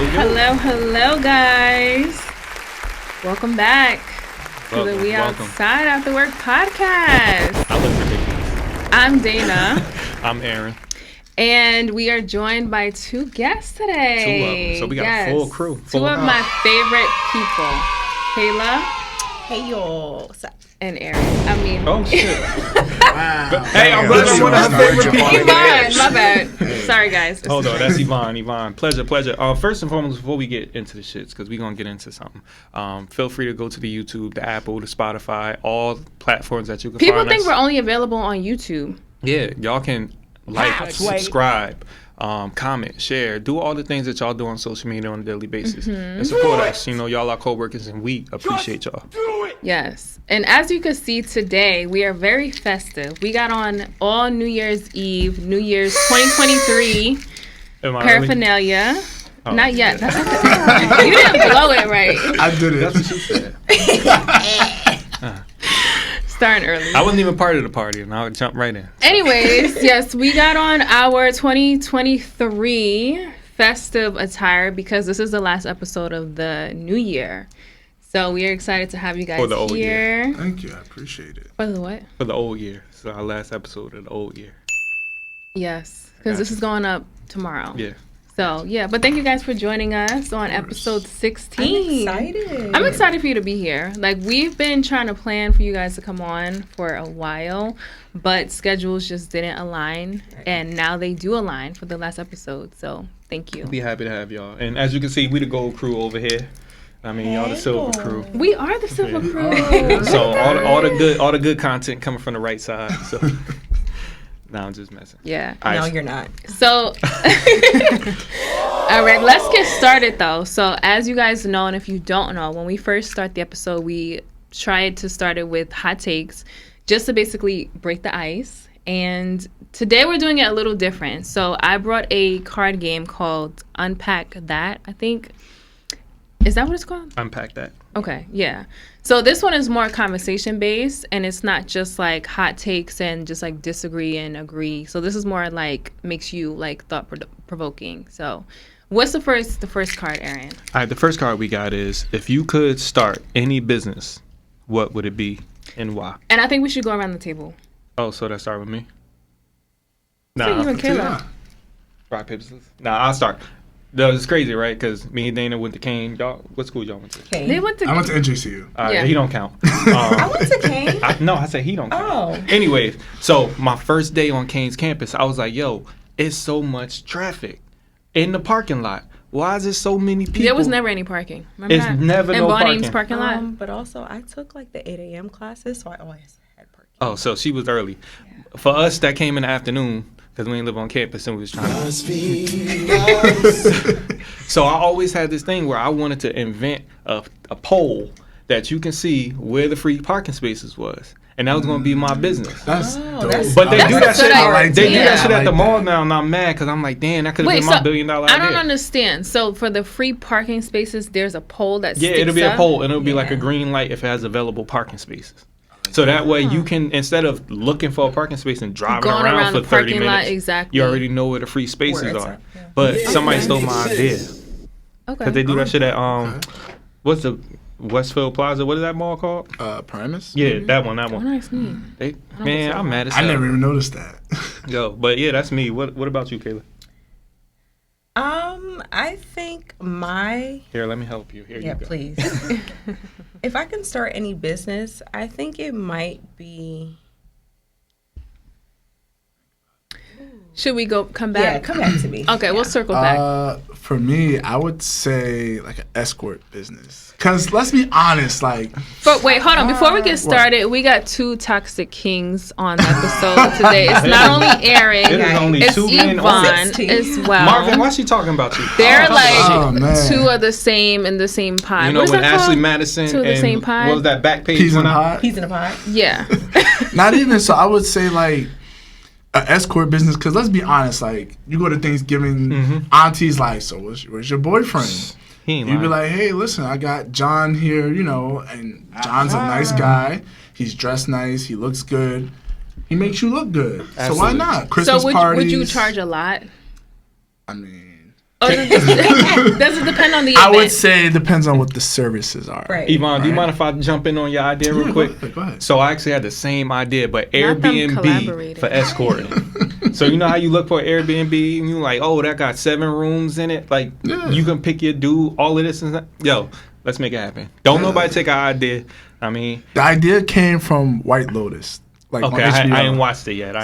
Hello, guys. Welcome back to the We Outside Afterwork podcast. I look ridiculous. I'm Dana. I'm Aaron. And we are joined by two guests today. Two of them. So we got a full crew. Two of my favorite people. Kayla. Hey, y'all. And Aaron. I mean. Oh, shit. Wow. Hey, I'm really one of her favorite people. Yvonne, my bad. Sorry, guys. Hold on, that's Yvonne. Yvonne, pleasure. First and foremost, before we get into the shits, because we're going to get into something, feel free to go to the YouTube, the Apple, the Spotify, all platforms that you can People find think us. we're only available on YouTube. Yeah, y'all can subscribe, comment, share, do all the things that y'all do on social media on a daily basis. And support us. You know, y'all are co-workers, and we appreciate y'all. Yes. And as you can see today, we are very festive. We got on all New Year's Eve, New Year's 2023 paraphernalia. Really? Oh, Not yet. That's you didn't blow it right. I did it. That's what she said. Starting early. I wasn't even part of the party, and I would jump right in. Anyways, yes, we got on our 2023 festive attire because this is the last episode of the new year. So we are excited to have you guys For the old here. year. Thank you. I appreciate it. For the what? For the old year. So our last episode of the old year. Yes, because this is going up tomorrow. Yeah. So, yeah, but thank you guys for joining us on episode 16. I'm excited. I'm excited for you to be here. Like, we've been trying to plan for you guys to come on for a while, but schedules just didn't align, and now they do align for the last episode. So, thank you. Be happy to have y'all. And as you can see, we the gold crew over here. I mean, y'all the silver crew. We are the silver crew. So all the good content coming from the right side. So now I'm just messing. Yeah. No, you're not. So, all right, let's get started though. So, as you guys know, and if you don't know, when we first start the episode, we tried to start it with hot takes just to basically break the ice. And today we're doing it a little different. So, I brought a card game called Unpack That, I think. Is that what it's called? Unpack that. Okay, yeah. So this one is more conversation based, and it's not just like hot takes and just like disagree and agree. So this is more like makes you like thought provoking. So what's the first card, Aaron? All right, the first card we got is if you could start any business, what would it be and why? And I think we should go around the table. Oh, so that start with me? So you and Kayla. Rock, paper, scissors. Nah, I'll start. No, it's crazy, right? Because me and Dana went to Kane. Y'all, what school y'all went to? Kane. They went to. I went to NJCU. Yeah. He don't count. I went to Kane. I said he don't count. Oh. Anyways, so my first day on Kane's campus, I was like, yo, it's so much traffic in the parking lot. Why is there so many people? There was never any parking. Remember It's that? never no parking. In Bonnie's parking. parking lot. But also, I took like the 8 a.m. classes, so I always had parking. Oh, so she was early. Yeah. For us, that came in the afternoon because we didn't live on campus and we was trying to. So I always had this thing where I wanted to invent a pole that you can see where the free parking spaces was. And that was going to be my business. That's dope. But they do that shit. They do that shit at the mall that. now, and I'm mad because I'm like, damn, that could have been my $1 billion idea. I don't understand. So for the free parking spaces, there's a pole that sticks it'll be up? a pole, and it'll be like a green light if it has available parking spaces. So that way you can, instead of looking for a parking space and driving around for 30 minutes, exactly. you already know where the free spaces are. Yeah. But somebody stole my idea. Okay. Because they do that shit at, what's the Westfield Plaza? What is that mall called? Primus? Yeah, that one. Oh, nice. I'm mad as hell. I never even noticed that. Yo, but yeah, that's me. What about you, Kayla? I think my... Here, let me help you. Here you go. Please. If I can start any business, I think it might be... Should we come back? Yeah, come back to me. Okay, we'll circle back. For me, I would say like an escort business. Because let's be honest, like... But wait, hold on. Before we get started, we got two toxic kings on the episode today. It's not only Aaron, It is only it's two men Yvonne on as well. Marvin, why is she talking about you? They're man. two of the same in the same pod. You know, What is when that Ashley called? Madison Two of the and same pod? what was that back page? Peas in went a out? pot. He's in a pot. Yeah. Not even, so I would say like an escort business. Because let's be honest, like you go to Thanksgiving, auntie's like, so where's your boyfriend? You'd be like, hey, listen, I got John here, you know, and John's a nice guy. He's dressed nice. He looks good. He makes you look good. Absolutely. So why not? Christmas So parties. would you charge a lot? I mean, Or does it depend on the event? I would say it depends on what the services are. Right. Evon, do you mind if I jump in on your idea real quick? Go ahead. So I actually had the same idea, but Not them Airbnb collaborating. for escorting. So you know how you look for Airbnb and you're like, oh, that got 7 rooms in it. Like you can pick your dude, all of this and that. Yo, let's make it happen. Don't nobody take our idea. I mean, the idea came from White Lotus. Like okay, on HBO. I ain't watched it yet.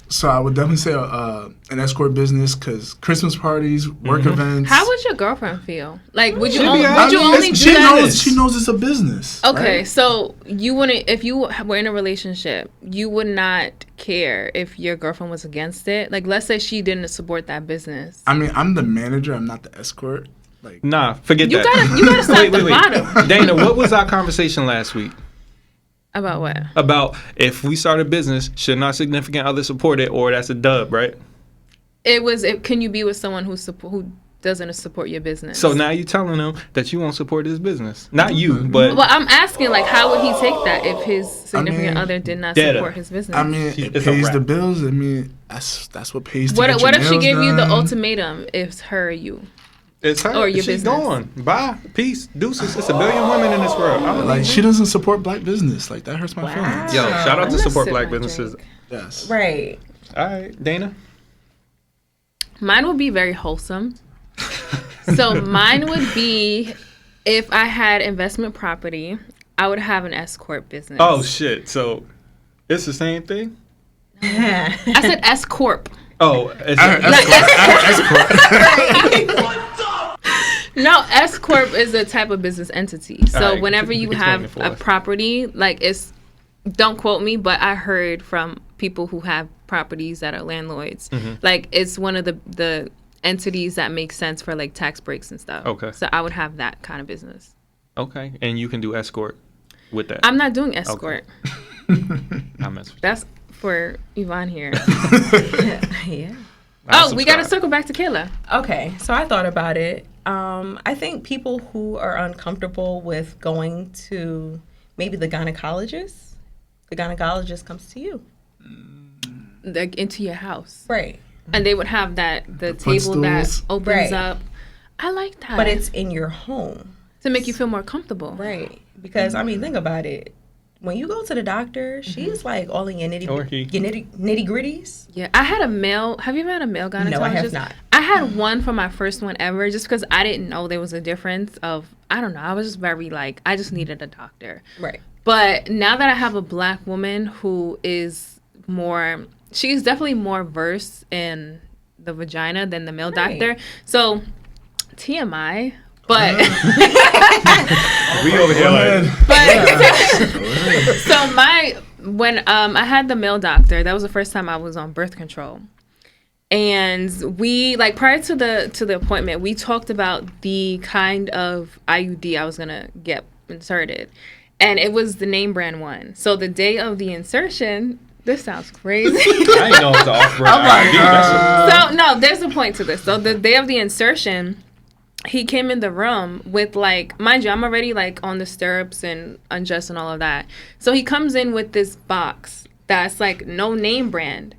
So I would definitely say an escort business because Christmas parties, work events. How would your girlfriend feel? Like, would you She'd be only, happy. would you only do she that? knows she knows it's a business. Okay, right? so you wouldn't, if you were in a relationship, you would not care if your girlfriend was against it. Like, let's say she didn't support that business. I mean, I'm the manager. I'm not the escort. Like, nah, forget You that. gotta start at the bottom. Dana, what was our conversation last week? About what? About if we start a business, should not significant other support it, or that's a dub, right? It was. Can you be with someone who doesn't support your business? So now you're telling them that you won't support this business. Not you, but Well, I'm asking, like, how would he take that if his significant other did not support his business? I mean, it It's a pays wrap. the bills. I mean, that's what pays. What if she gave you the done. ultimatum? If her or you? it's her. Or your She's business. gone. Bye. Peace. Deuces. It's a billion women in this world. I don't Like know. she doesn't support black business. Like that hurts my Wow. feelings. Yo, shout out I'm to gonna support sip black my businesses. drink. Yes. Right. All right, Dana. Mine would be very wholesome. So mine would be, if I had investment property, I would have an escort business. Oh shit. So it's the same thing. I said S corp. Oh, it's No, S corp is a type of business entity. So Alright, whenever you explain it have for a us. property, like it's, don't quote me, but I heard from people who have properties that are landlords, Mm-hmm. like it's one of the entities that makes sense for like tax breaks and stuff. Okay. So I would have that kind of business. okay, and you can do escort with that. I'm not doing escort. I mess with you. That's for Yvonne here. Yeah. Oh, we got to circle back to Kayla. Okay, so I thought about it. I think people who are uncomfortable with going to maybe the gynecologist comes to you. Like into your house. Right. And they would have the table that footstools. opens Right. up. I like that. But it's in your home. to make you feel more comfortable. Right. Because, I mean, think about it. When you go to the doctor, she's like all in your Or he. nitty gritties. Yeah, I had a male. Have you ever had a male gynecologist? No, I have not. I had one for my first one ever, just because I didn't know there was a difference. I don't know. I was just very like, I just needed a doctor. Right. But now that I have a black woman who is more, she's definitely more versed in the vagina than the male Right. doctor. So TMI, but We over here like, but so when I had the male doctor, that was the first time I was on birth control. And we, like, prior to the appointment, we talked about the kind of IUD I was gonna get inserted. And it was the name brand one. So the day of the insertion, this sounds crazy. I ain't know it's off brand. Oh my God. So no, there's a point to this. So the day of the insertion, he came in the room with, like, mind you, I'm already like on the stirrups and undressed and all of that. So he comes in with this box that's like no name brand.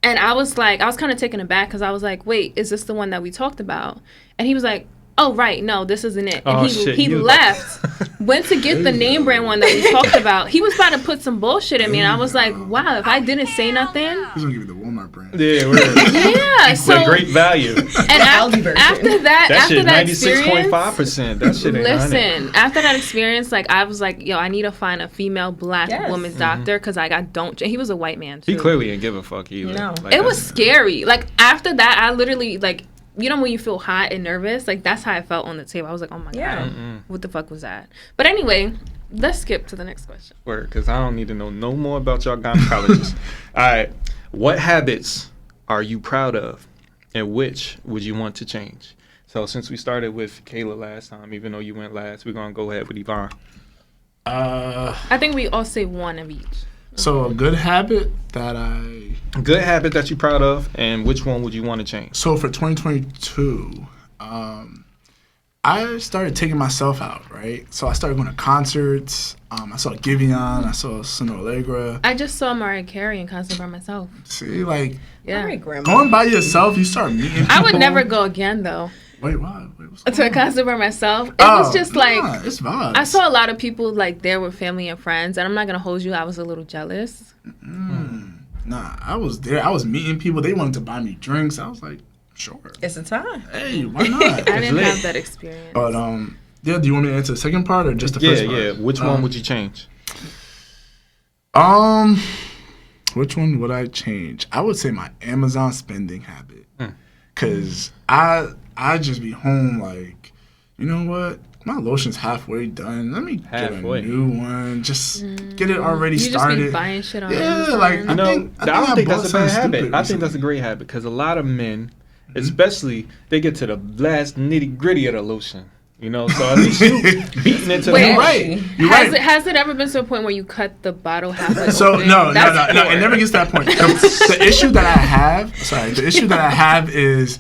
And I was kind of taken aback because I was like, wait, is this the one that we talked about? And he was like, oh, right, no, this isn't it. And Oh, he shit, you- left, went to get the name brand one that we talked about. He was about to put some bullshit in me. And I was like, wow, if I didn't say nothing. He's gonna give you the Walmart brand. Yeah, we're Yeah, so. with great value. And Aldi version. after that That shit, experience, 96.5%. That shit ain't 100. listen, after that experience, like, I was like, yo, I need to find a female black Yes. woman's doctor because I don't. He was a white man too. He clearly didn't give a fuck either. No. Like, It was that's- scary. Like, after that, I literally, like, you know when you feel hot and nervous? Like, that's how I felt on the table. I was like, oh my Yeah. God, what the fuck was that? But anyway, let's skip to the next question. Word, because I don't need to know no more about y'all gynecologists. All right. What habits are you proud of, and which would you want to change? So since we started with Kayla last time, even though you went last, we're going to go ahead with Yvonne. I think we all say one of each. So a good habit that Good habit that you're proud of, and which one would you want to change? so for 2022, I started taking myself out, right? So I started going to concerts. I saw Giveon. I saw Sonora Allegra. I just saw Mariah Carey in concert by myself. See, like, Yeah. All right, Grandma. going by yourself, you start meeting people. I would never go again, though. Wait, why? Wait, what's To a going on? concert by myself. It was just like, Nah, it's vibes. I saw a lot of people like there with family and friends, and I'm not going to hold you. I was a little jealous. Nah, I was there. I was meeting people. They wanted to buy me drinks. I was like, sure. It's a time. Hey, why not? I didn't lit. have that experience. But yeah. Do you want me to answer the second part or just the first part? Yeah. Which one would you change? Which one would I change? I would say my Amazon spending habit, cause I just be home like, you know what? My lotion's halfway done. Let me Halfway. get a new one. Just get it already You started. just be buying shit on Yeah, Amazon. like, I don't think that's a bought bad something habit. stupid I think that's a recently. great habit because a lot of men, especially, they get to the last nitty gritty of the lotion. You know, so at least you beating it to Wait, the You're right. You're has right. has it ever been to a point where you cut the bottle halfway So open? no, That's it poor. never gets to that point. The issue that I have is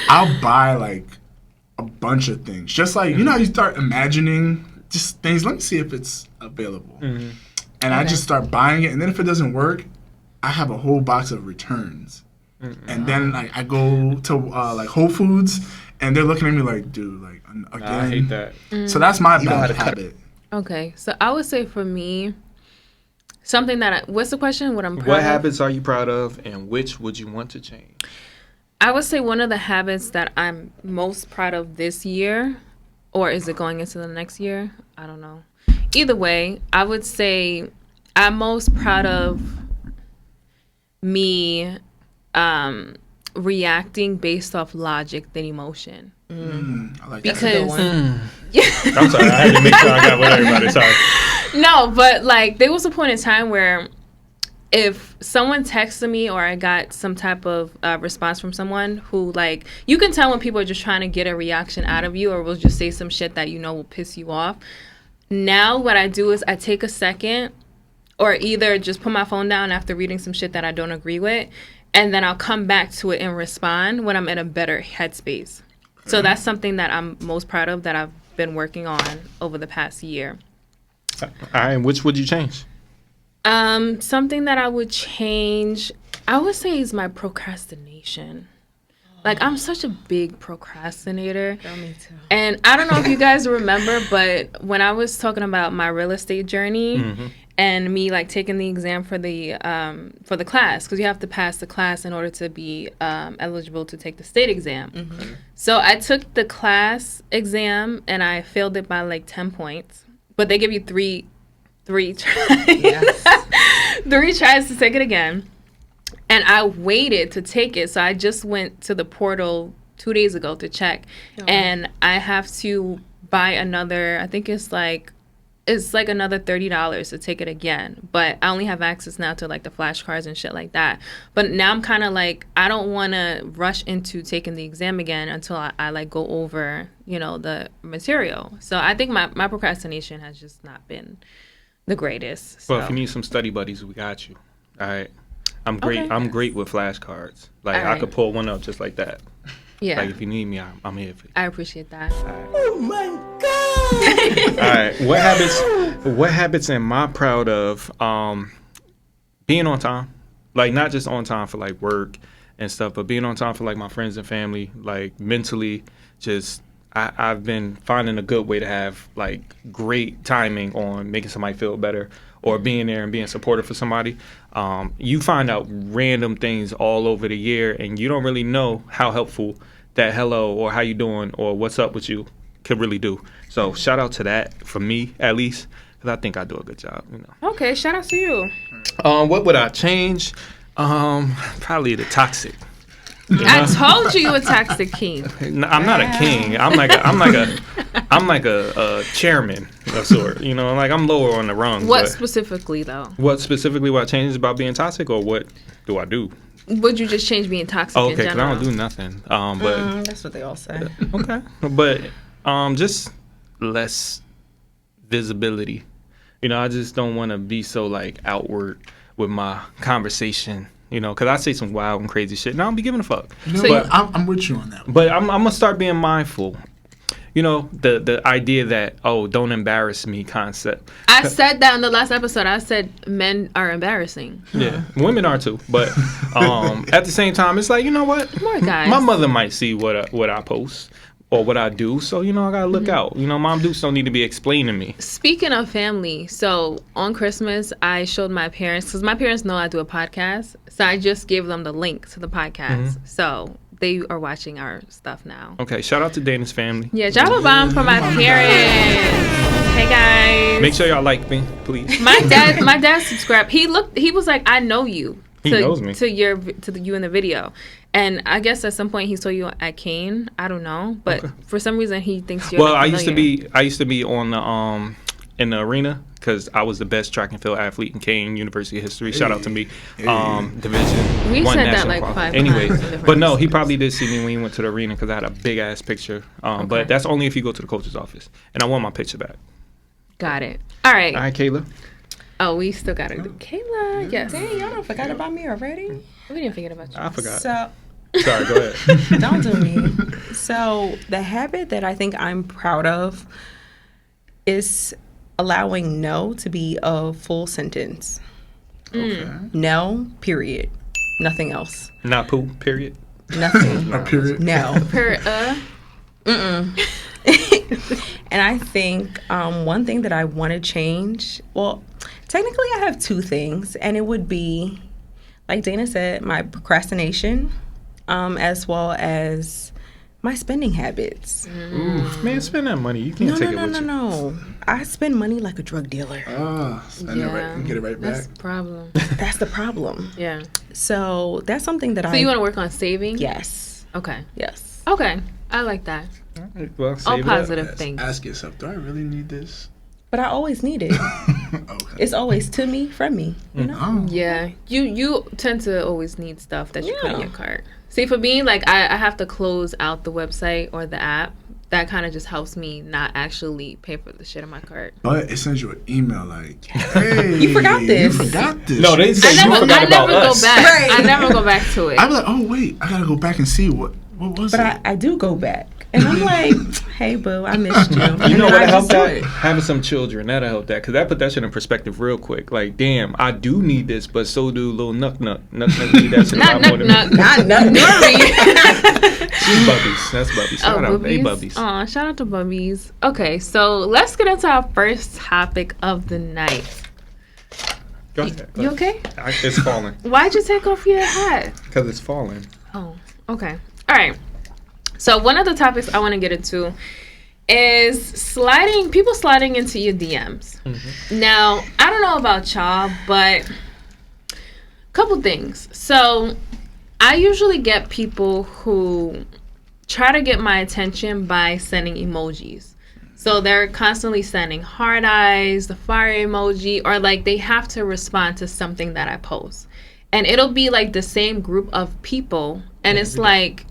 I'll buy like a bunch of things. Just like you know how you start imagining just things. Let me see if it's available, and I just start buying it. And then if it doesn't work, I have a whole box of returns. And then like I go to like Whole Foods, and they're looking at me like, dude, like again. I hate that. So that's my know how bad to cut habit. Okay, so I would say for me, something that what's the question? What I'm proud What of? habits are you proud of, and which would you want to change? I would say one of the habits that I'm most proud of this year, or is it going into the next year? I don't know. Either way, I would say I'm most proud of me reacting based off logic than emotion. I like that. Because I'm sorry, I had to make sure I got with everybody. Sorry. no, but like there was a point in time where if someone texted me or I got some type of response from someone who like you can tell when people are just trying to get a reaction out of you or will just say some shit that you know will piss you off. Now what I do is I take a second or either just put my phone down after reading some shit that I don't agree with and then I'll come back to it and respond when I'm in a better headspace. So that's something that I'm most proud of that I've been working on over the past year. All right, which would you change? Something that I would change, I would say is my procrastination. Like I'm such a big procrastinator. Girl, me too. And I don't know if you guys remember, but when I was talking about my real estate journey and me like taking the exam for the class, because you have to pass the class in order to be eligible to take the state exam. So I took the class exam and I failed it by like 10 points. But they give you three tries. Yes. 3 tries to take it again. And I waited to take it. So I just went to the portal 2 days ago to check. And I have to buy another, I think it's like another $30 to take it again. But I only have access now to like the flashcards and shit like that. But now I'm kind of like, I don't want to rush into taking the exam again until I like go over, you know, the material. So I think my procrastination has just not been the greatest. So. Well, if you need some study buddies, we got you. All right. I'm great. Okay. I'm great with flashcards. Like All I right. could pull one up just like that. Yeah. Like if you need me, I'm here for you. I appreciate that. Oh my God. All right. What habits am I proud of? Being on time. Like not just on time for like work and stuff, but being on time for like my friends and family. Like mentally, just I've been finding a good way to have like great timing on making somebody feel better or being there and being supportive for somebody. You find out random things all over the year and you don't really know how helpful that hello or how you doing or what's up with you could really do. So shout out to that for me at least because I think I do a good job. You know. Okay, shout out to you. What would I change? Probably the toxic. I told you a toxic king. No, I'm not a king. I'm like a chairman of sort. You know, like I'm lower on the rungs. What but specifically though? what specifically what changes about being toxic, or what do I do? Would you just change being toxic in Okay, because general? I don't do nothing. But That's what they all say. okay, but just less visibility. You know, I just don't want to be so like outward with my conversation. You know, because I say some wild and crazy shit. And I don't be giving a fuck. You know So what? I'm with you on that. But I'm going to start being mindful. you know, the idea that, oh, don't embarrass me concept. I said that in the last episode. I said men are embarrassing. Yeah, women are too. But at the same time, it's like, you know what? More guys. My mother might see what I post or what I do, so, you know, I got to look out. You know, mom dukes don't need to be explaining me. Speaking of family, so on Christmas, I showed my parents, because my parents know I do a podcast, so I just gave them the link to the podcast. So they are watching our stuff now. Okay, shout out to Dana's family. Yeah, drop a bomb for my parents. Hey guys. Make sure y'all like me, please. My dad subscribed. He was like, I know you. He knows me. To you in the video. And I guess at some point he saw you at Kane. I don't know, but for some reason he thinks you're. Well, I used to be on the in the arena because I was the best track and field athlete in Kane University of History. Shout out to me. Division We one said that national like qualifier. 5 Anyway, times in different but no, he episodes. probably did see me when he went to the arena because I had a big ass picture. But that's only if you go to the coach's office, and I want my picture back. Got it. All right. All right, Kayla. Oh, we still got to do Kayla. Yes. Dang, y'all don't forgot about me already. We didn't forget about you. I forgot. So Sorry, go ahead. don't do me. So the habit that I think I'm proud of is allowing no to be a full sentence. Okay. No, period. Nothing else. Not poo, period. Nothing. A period. No. Mm-mm. And I think one thing that I want to change, well, technically I have two things, and it would be, like Dana said, my procrastination, as well as my spending habits. Man, spend that money. You can't take it with you. No. I spend money like a drug dealer. Spend it right and get it right That's back. the problem. That's the problem. Yeah. So that's something that So you want to work on saving? Yes. Okay. Yes. Okay. I like that. All right, well, All save it up. positive things. Ask yourself, do I really need this? But I always need it. Okay. It's always to me, from me. You know? Oh. Yeah. You tend to always need stuff that you put in Yeah. your cart. See, for me, like I have to close out the website or the app. That kind of just helps me not actually pay for the shit in my cart. But it sends you an email like, hey, You forgot this. You forgot this. No, they say you forgot about us. Go back. Right. I never go back to it. I'd be like, oh, wait, I got to go back and see what was But it? I do go back. And I'm like, hey, boo, I missed you. You And know then what'll I help just do that? it. Having some children, that'll help that. Because that put that shit in perspective real quick. Like, damn, I do need this, but so do little Nuck. Nuck need that shit a Not lot more than me. Not nothing. She's Bubbies. That's Bubbies. Shout out. Hey, Bubbies. Aw, shout out to Bubbies. Okay, so let's get into our first topic of the night. Go ahead. You okay? It's falling. Why'd you take off your hat? Because it's falling. Oh, okay. All right. So one of the topics I want to get into is people sliding into your DMs. Now, I don't know about y'all, but a couple things. So I usually get people who try to get my attention by sending emojis. So they're constantly sending heart eyes, the fire emoji, or like they have to respond to something that I post. And it'll be like the same group of people. And it's like,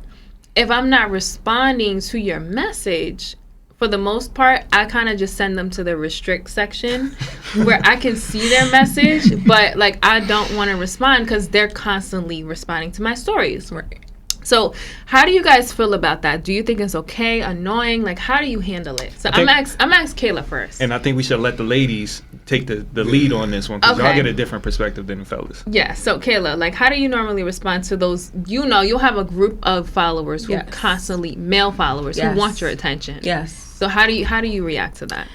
if I'm not responding to your message, for the most part, I kind of just send them to the restrict section where I can see their message, but like I don't want to respond because they're constantly responding to my stories. Right. So how do you guys feel about that? Do you think it's okay, annoying? Like, how do you handle it? So I'm ask Kayla first. And I think we should let the ladies take the lead on this one because y'all Okay. get a different perspective than the fellas. Yeah, so Kayla, like, how do you normally respond to those? You'll have a group of followers who Yes. constantly, male followers Yes. who want your attention. Yes. So how do you react to that?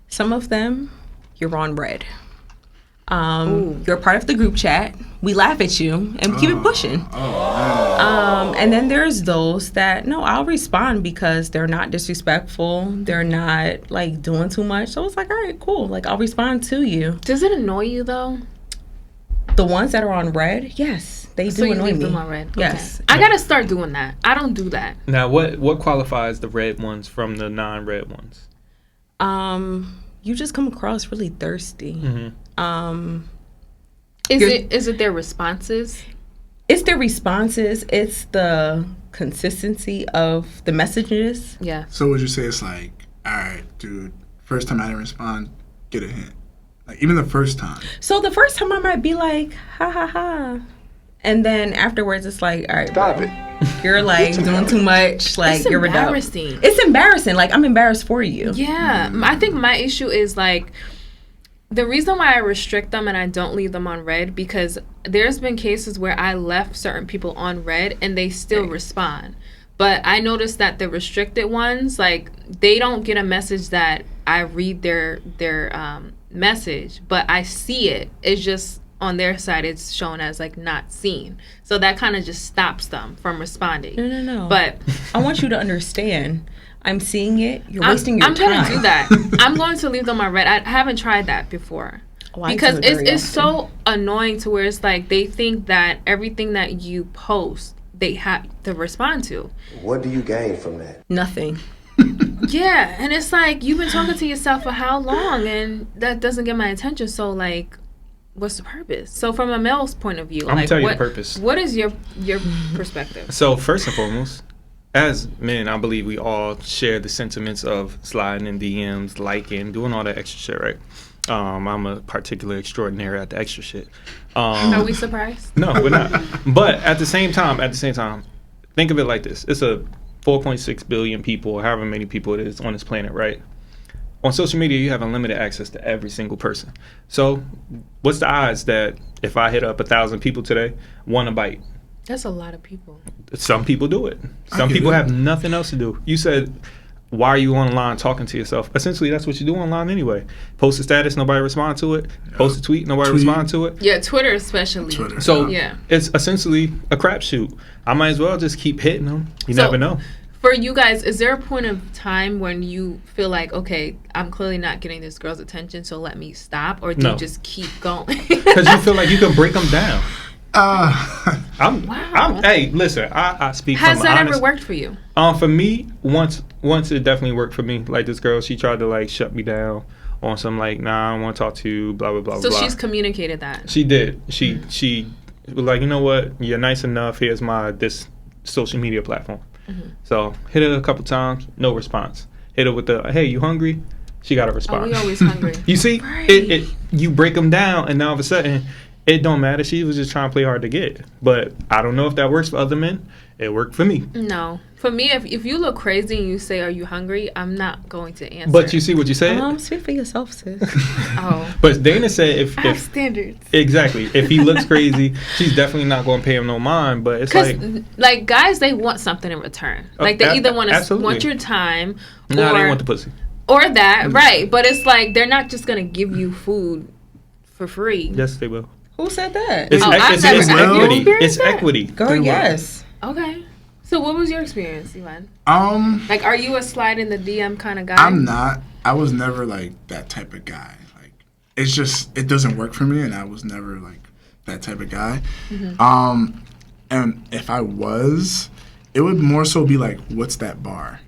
Some of them, you're on red. Ooh. You're part of the group chat. We laugh at you and keep it pushing. And then there's those that, no, I'll respond because they're not disrespectful. They're not like doing too much. So it's like, all right, cool. Like I'll respond to you. Does it annoy you though? The ones that are on red, yes, they So do you annoy leave me. them on red. Yes. Okay. I gotta start doing that. I don't do that. Now, what qualifies the red ones from the non-red ones? You just come across really thirsty. Is it their responses? It's the responses. It's the consistency of the messages. Yeah. So would you say it's like, all right, dude, first time I didn't respond, get a hint. Like even the first time. So the first time I might be like, ha ha ha. And then afterwards, it's like, all right, Stop bro, it. you're like doing too much. Like, It's you're embarrassing. It's embarrassing. Like, I'm embarrassed for you. Yeah. I think my issue is like, the reason why I restrict them and I don't leave them on red, because there's been cases where I left certain people on red and they still respond. But I noticed that the restricted ones, like, they don't get a message that I read their message, but I see it. It's just on their side, it's shown as like not seen. So that kind of just stops them from responding. No. But I want you to understand. I'm seeing it. You're wasting your I'm time. going to do that. I'm going to leave them on red. I haven't tried that before. Because it's so annoying to where it's like they think that everything that you post, they have to respond to. What do you gain from that? Nothing. Yeah, and it's like you've been talking to yourself for how long, and that doesn't get my attention. So like, what's the purpose? So from a male's point of view, I'm gonna tell you the purpose. What is your perspective? So first and foremost, as men, I believe we all share the sentiments of sliding in DMs, liking, doing all that extra shit, right? I'm a particular extraordinary at the extra shit. Are we surprised? No, we're not. But at the same time, think of it like this: it's a 4.6 billion people, however many people it is on this planet, right? On social media, you have unlimited access to every single person. So, what's the odds that if I hit up 1,000 people today, one a bite? That's a lot of people. Some people do it. Some people have nothing else to do. You said, why are you online talking to yourself? Essentially, that's what you do online anyway. Post a status, nobody respond to it. Post a tweet, nobody respond to it. Yeah, Twitter especially. So yeah, it's essentially a crapshoot. I might as well just keep hitting them. You never know. For you guys, is there a point of time when you feel like, okay, I'm clearly not getting this girl's attention, so let me stop? Or do you just keep going? Because you feel like you can break them down. Wow. Hey, listen, I speak Has from that honest, ever worked for you? For me, once it definitely worked for me. Like this girl, she tried to like shut me down on some like, nah, I don't want to talk to you, blah, blah, blah, so blah. she's communicated that. She did. She was like, you know what? You're nice enough. Here's this social media platform. Mm-hmm. So hit her a couple times, no response. Hit her with the, hey, you hungry? She got a response. Oh, we always hungry. You see, right. You break them down, and now all of a sudden, it don't matter. She was just trying to play hard to get. But I don't know if that works for other men. It worked for me. No. For me, if you look crazy and you say, are you hungry? I'm not going to answer. But you see what you said? Speak for yourself, sis. Oh. But Dana said I have standards. Exactly. If he looks crazy, she's definitely not going to pay him no mind. But it's like guys, they want something in return. Like they either want your time. No, they want the pussy. Or that, right. But it's like they're not just going to give you food for free. Yes, they will. Who said that? It's equity. It's equity. Girl, yes. Okay. So what was your experience, Evon? Like, are you a slide in the DM kind of guy? I'm not. I was never like that type of guy. Like, it's just, it doesn't work for me, and I was never like that type of guy. Mm-hmm. And if I was, it would more so be like, what's that bar?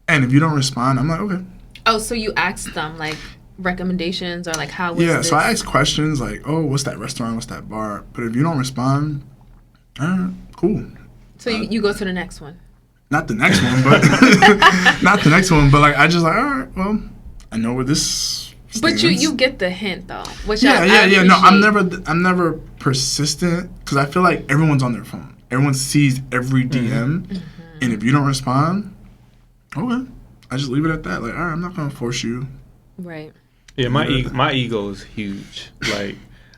And if you don't respond, I'm like, okay. Oh, so you asked them like recommendations or like how was this? So I ask questions like, oh, what's that restaurant? What's that bar? But if you don't respond, cool. So you go to the next one. Not the next one, but not the next one. But like I just like, all right, well, I know where this stands. But you get the hint though, which yeah. No, I'm never persistent because I feel like everyone's on their phone. Everyone sees every DM, and if you don't respond, okay, I just leave it at that. Like, all right, I'm not gonna force you. Right. Yeah, my ego is huge. Like,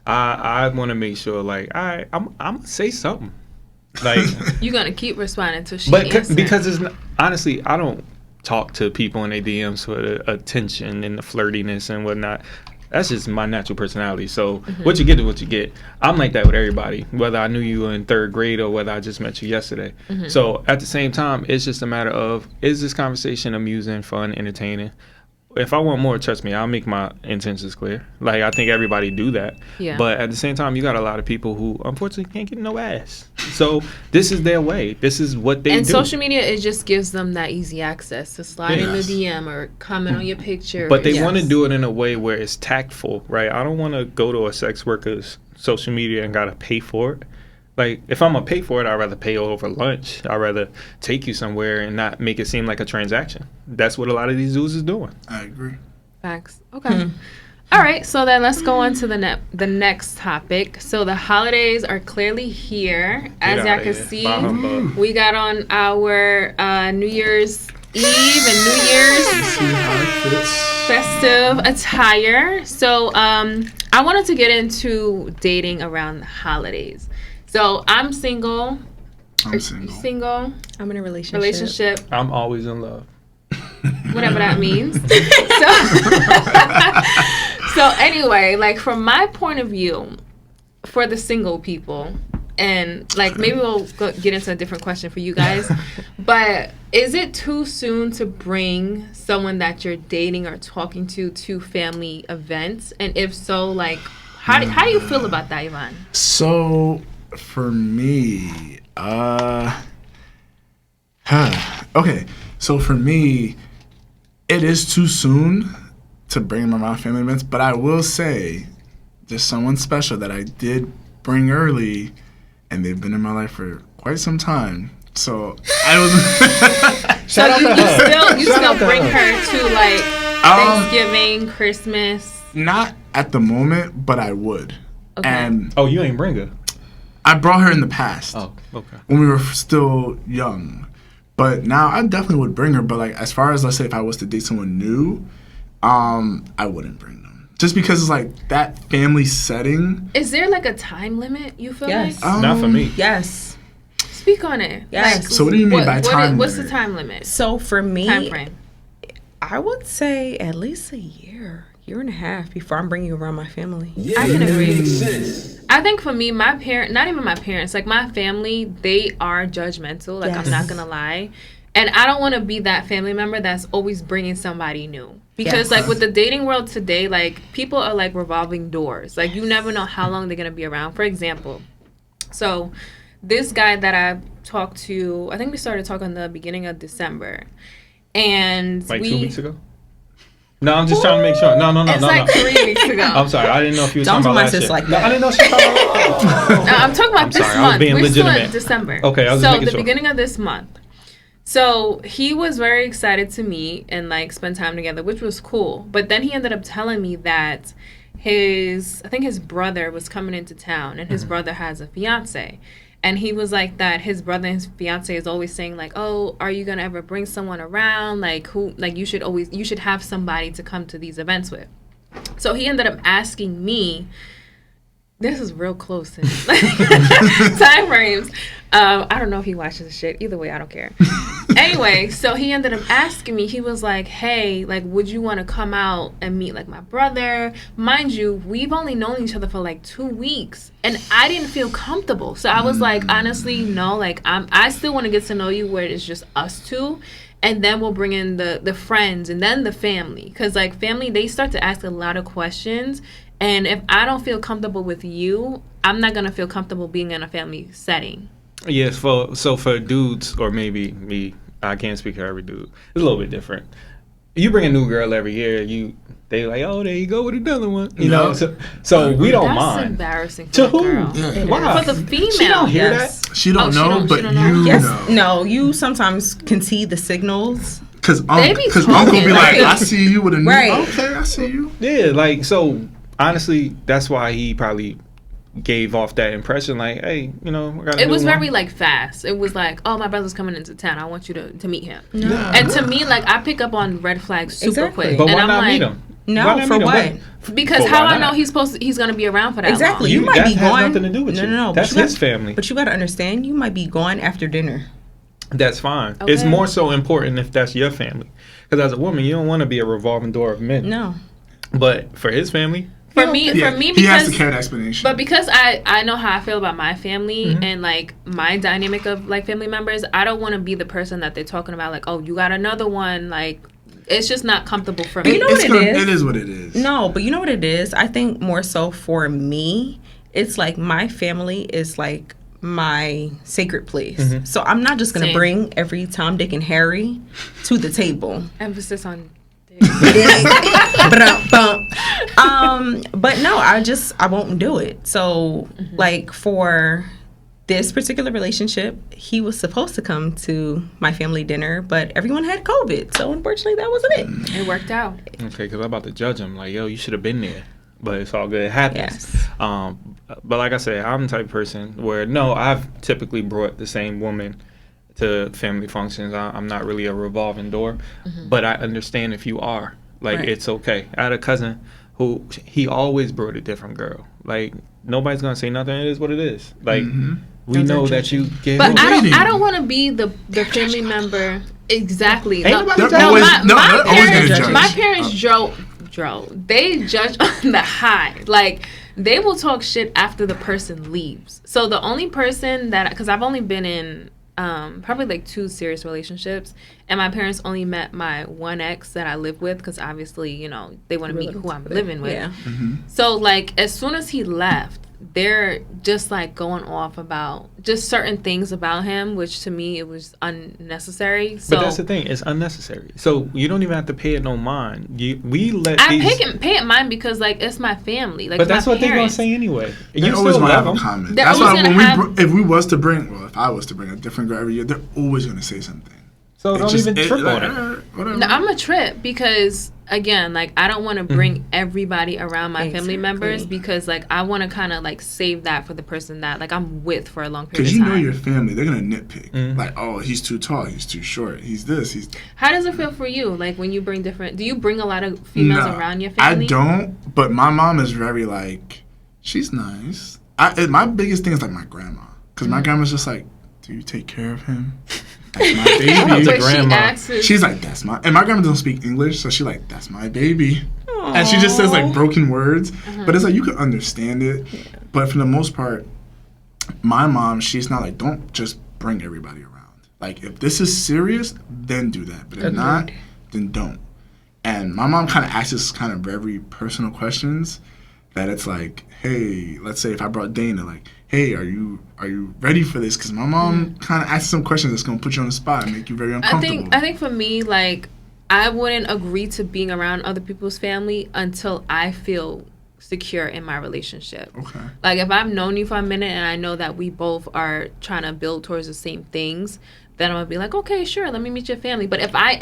I want to make sure, like, I'm gonna say something. Like, you're gonna keep responding till she answers. Because it's honestly, I don't talk to people in their DMs for the attention and the flirtiness and whatnot. That's just my natural personality. So what you get is what you get. I'm like that with everybody, whether I knew you in third grade or whether I just met you yesterday. So at the same time, it's just a matter of, is this conversation amusing, fun, entertaining? If I want more, trust me, I'll make my intentions clear. Like, I think everybody do that. Yeah. But at the same time, you got a lot of people who, unfortunately, can't get no ass. So this is their way. This is what they do. And social media, it just gives them that easy access to slide in the DM or comment on your picture. But they want to do it in a way where it's tactful, right? I don't want to go to a sex worker's social media and got to pay for it. Like, if I'm going to pay for it, I'd rather pay over lunch. I'd rather take you somewhere and not make it seem like a transaction. That's what a lot of these dudes is doing. I agree. Facts. Okay. All right, so then let's go on to the next topic. So the holidays are clearly here. As y'all can see, we got on our New Year's Eve and New Year's festive attire. So I wanted to get into dating around the holidays. So I'm single. I'm single. Single. I'm in a relationship. I'm always in love. Whatever that means. So anyway, like from my point of view, for the single people, and like maybe we'll get into a different question for you guys, but is it too soon to bring someone that you're dating or talking to family events? And if so, like how do you feel about that, Yvonne? So for me, okay. So for me, it is too soon to bring them around family events, but I will say there's someone special that I did bring early, and they've been in my life for quite some time. So I was. So you still bring her to like Thanksgiving, Christmas? Not at the moment, but I would. Okay. And you ain't bring her. I brought her in the past. Oh, okay. When we were still young. But now I definitely would bring her. But like as far as, let's say, if I was to date someone new, I wouldn't bring them. Just because it's like that family setting. Is there like a time limit, you feel like? Not for me. Yes. Speak on it. Yes. Like, So what do you mean by time limit? What's the time limit? So for me, Time frame. I would say at least a year and a half before I'm bringing you around my family. I can agree. I think for me, not even my parents, like my family, they are judgmental. Like I'm not gonna lie, and I don't want to be that family member that's always bringing somebody new. Because like with the dating world today, like people are like revolving doors. Like you never know how long they're gonna be around. For example, so this guy that I talked to, I think we started talking the beginning of December, and like 2 weeks ago. No, I'm just trying to make sure. No. It's like 3 weeks ago. I'm sorry. I didn't know if you were talking about last year. Like that. No, I didn't know she was talking about No, I'm talking about this month. I was being We're legitimate. still in December. Okay, I was so just making the beginning of this month. So he was very excited to meet and like spend time together, which was cool. But then he ended up telling me that I think his brother was coming into town, and his brother has a fiance. And he was like that his brother and his fiance is always saying like, oh, are you going to ever bring someone around? Like who, like you should have somebody to come to these events with. So he ended up asking me, this is real close to time frames. I don't know if he watches the shit. Either way, I don't care. Anyway, so he ended up asking me, he was like, hey, like, would you want to come out and meet, like, my brother? Mind you, we've only known each other for, like, 2 weeks. And I didn't feel comfortable. So I was like, honestly, no, like, I still want to get to know you where it's just us two. And then we'll bring in the friends and then the family. Because, like, family, they start to ask a lot of questions. And if I don't feel comfortable with you, I'm not going to feel comfortable being in a family setting. Yes, so for dudes, or maybe me, I can't speak for every dude. It's a little bit different. You bring a new girl every year, they like, oh, there you go with another one. You know, so we don't mind. That's embarrassing for to the who? girl. Yeah. Why? For the female. She don't hear Yes. that. She don't know, but don't know. you Yes. know. No, you sometimes can see the signals. Because They be Uncle talking, be like, like- I see you with a new. Right. Okay, I see you. Yeah, like, so honestly, that's why he probably gave off that impression, like, hey, I got a It new was one. very like fast. It was like, oh, my brother's coming into town. I want you to meet him. Yeah. And to me, like, I pick up on red flags super Exactly. quick. But and why I'm not like, meet him? No, Why not for meet him? what? because But how why I know not? he's going to be around for that Exactly. long. You might be that has going. nothing to do with you. No. That's his family. But you got to understand, you might be going after dinner. That's fine. It's Okay. more so important if that's your family. Because as a woman, you don't want to be a revolving door of men. No. But for his family, For me, Yeah, because he has to carry that explanation. But because I know how I feel about my family and like my dynamic of like family members, I don't want to be the person that they're talking about. Like, oh, you got another one. Like, it's just not comfortable for me. You know what it is? It is what it is. No, but you know what it is? I think more so for me, it's like my family is like my sacred place. So I'm not just going to Same. bring every Tom, Dick, and Harry to the table. Emphasis on. But no, I won't do it. So like for this particular relationship, he was supposed to come to my family dinner, but everyone had COVID. So unfortunately, that wasn't it. It worked out. Okay, because I'm about to judge him. Like, yo, you should have been there. But it's all good. It happens. Yes. But like I said, I'm the type of person where, no, I've typically brought the same woman to family functions. I'm not really a revolving door. But I understand if you are. Like, Right. it's okay. I had a cousin who, he always brought a different girl. Like, nobody's going to say nothing. It is what it is. Like, we know that you get But home. I don't want to be the family member. Exactly. Ain't nobody They're judging. always- my they're always gonna parents, judge. my parents they judge on the high. Like, they will talk shit after the person leaves. So the only person that, because I've only been in probably like 2 serious relationships, and my parents only met my one ex that I live with, because obviously, you know, they want to meet who I'm living with. Yeah. So like, as soon as he left, they're just like going off about just certain things about him, which to me it was unnecessary. So But that's the thing. It's unnecessary. So you don't even have to pay it no mind. We let I these... pay it mine because like it's my family. Like, But it's that's my what they're going parents. to say anyway. They You always still gonna love have a them. comment. They're That's always why when gonna if we was to bring, well, if I was to bring a different girl every year, they're always gonna say something. So don't even trip on it. Whatever. No, I'm a trip because again, like I don't want to bring everybody around my family members, because like I want to kind of like save that for the person that like I'm with for a long period Because of you time. know your family, they're gonna nitpick. Like, oh, he's too tall, he's too short, he's this, he's. How does it feel for you? Like when you bring different, do you bring a lot of females No, around your family? I don't. But my mom is very like, she's nice. My biggest thing is like my grandma, because my grandma's just like, do you take care of him? That's my baby. But she grandma. asks, She's like, that's my, and my grandma doesn't speak English, so she's like, that's my baby. And she just says like broken words, but it's like you can understand it. But for the most part, my mom, she's not like, don't just bring everybody around. Like, if this is serious, then do that. But if not, then don't. And my mom kind of asks us kind of very personal questions that it's like, hey, let's say if I brought Dana, like, hey, are you ready for this? Because my mom kind of asks some questions that's gonna put you on the spot and make you very uncomfortable. I think for me, like, I wouldn't agree to being around other people's family until I feel secure in my relationship. Okay. Like, if I've known you for a minute and I know that we both are trying to build towards the same things, then I'm gonna be like, okay, sure, let me meet your family. But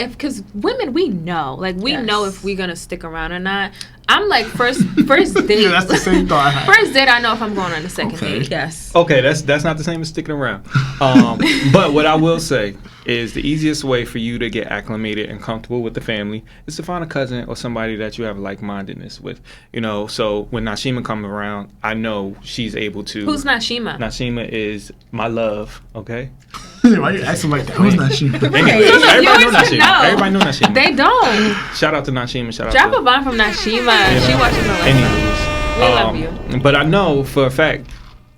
because women, we know, like, we know if we're gonna stick around or not. I'm like, first date. Yeah, that's the same thought I had. First date, I know if I'm going on the second date. Yes. Okay, that's not the same as sticking around. But what I will say is the easiest way for you to get acclimated and comfortable with the family is to find a cousin or somebody that you have like-mindedness with. You know, so when Nashima comes around, I know she's able to. Who's Nashima? Nashima is my love, okay? Why you acting like that? Who's not she? Everybody You know always Nashima. know. Everybody know Nashima. They don't. Shout out to Nashima. Shout Drop out to a bomb from Nashima. She watches my life. Anywho's, We love you. But I know for a fact,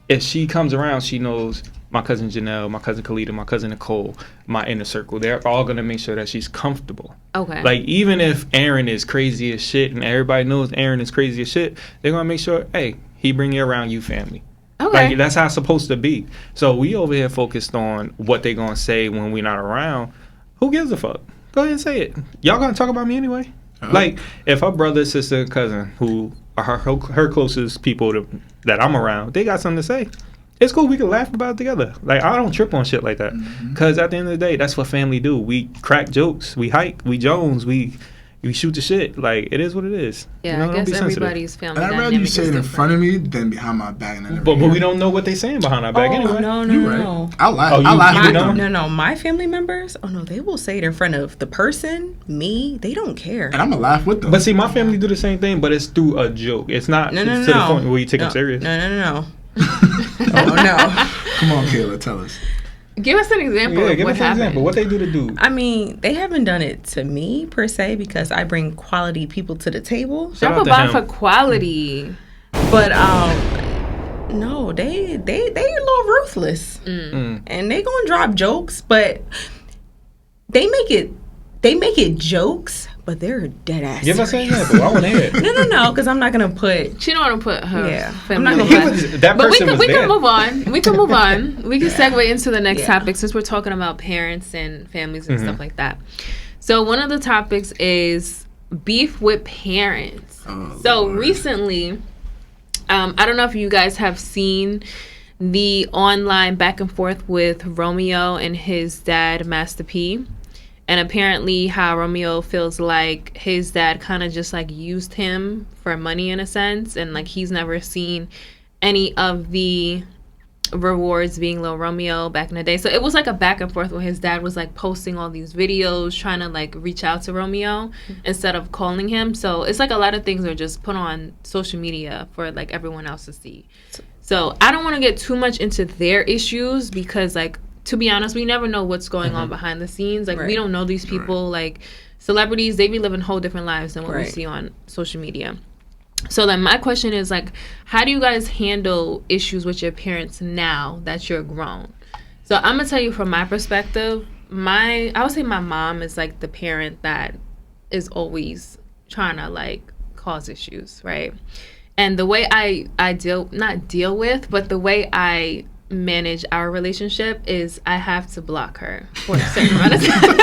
if she comes around, she knows my cousin Janelle, my cousin Kalita, my cousin Nicole, my inner circle. They're all going to make sure that she's comfortable. Okay. Like, even if Aaron is crazy as shit and everybody knows Aaron is crazy as shit, they're going to make sure, hey, he bring you around you family. Okay. Like, that's how it's supposed to be. So we over here focused on what they going to say when we're not around. Who gives a fuck? Go ahead and say it. Y'all going to talk about me anyway? Like, if her brother, sister, cousin, who are her closest people that I'm around, they got something to say, it's cool. We can laugh about it together. Like, I don't trip on shit like that. Because at the end of the day, that's what family do. We crack jokes. We hike. We Jones. We shoot the shit. Like, it is what it is. Yeah, You know, I don't guess be sensitive. everybody's family And I'd rather you dynamic say is it in different. front of me than behind my back. And I never But hear we it. don't know what they saying behind our back anyway. No, You right. no. I laugh. Oh, you- I laugh you with don't? them. No, my family members, they will say it in front of the person, me, they don't care. And I'm gonna laugh with them. But see, my family do the same thing, but it's through a joke. It's not No. to the point where you take them serious. No. Oh, no. Come on, Kayla, tell us. Give us an example Yeah, of give what us an happened. example. What they do to do? I mean, they haven't done it to me, per se, because I bring quality people to the table. Shout Drop out a to bomb him. for quality. But, no, they a little ruthless. And they gonna drop jokes, but they make it jokes, but they're dead ass. Give us an example. I want to hear it. No, because I'm not gonna put. She don't want to put her Yeah. family I'm on not the gonna back. That But we person can was there. move on. We can move on. We can segue into the next Yeah. topic since we're talking about parents and families and stuff like that. So one of the topics is beef with parents. Oh, So Lord. recently, I don't know if you guys have seen the online back and forth with Romeo and his dad, Master P. And apparently how Romeo feels like his dad kind of just like used him for money in a sense. And like he's never seen any of the rewards being Lil Romeo back in the day. So it was like a back and forth where his dad was like posting all these videos trying to like reach out to Romeo instead of calling him. So it's like a lot of things are just put on social media for like everyone else to see. So I don't want to get too much into their issues because like, to be honest, we never know what's going on behind the scenes. Like, we don't know these people. Like, celebrities, they be living whole different lives than what we see on social media. So then my question is, like, how do you guys handle issues with your parents now that you're grown? So I'm going to tell you from my perspective, I would say my mom is, like, the parent that is always trying to, like, cause issues, right? And the way I not deal with, but the way I manage our relationship is I have to block her for a certain amount of time.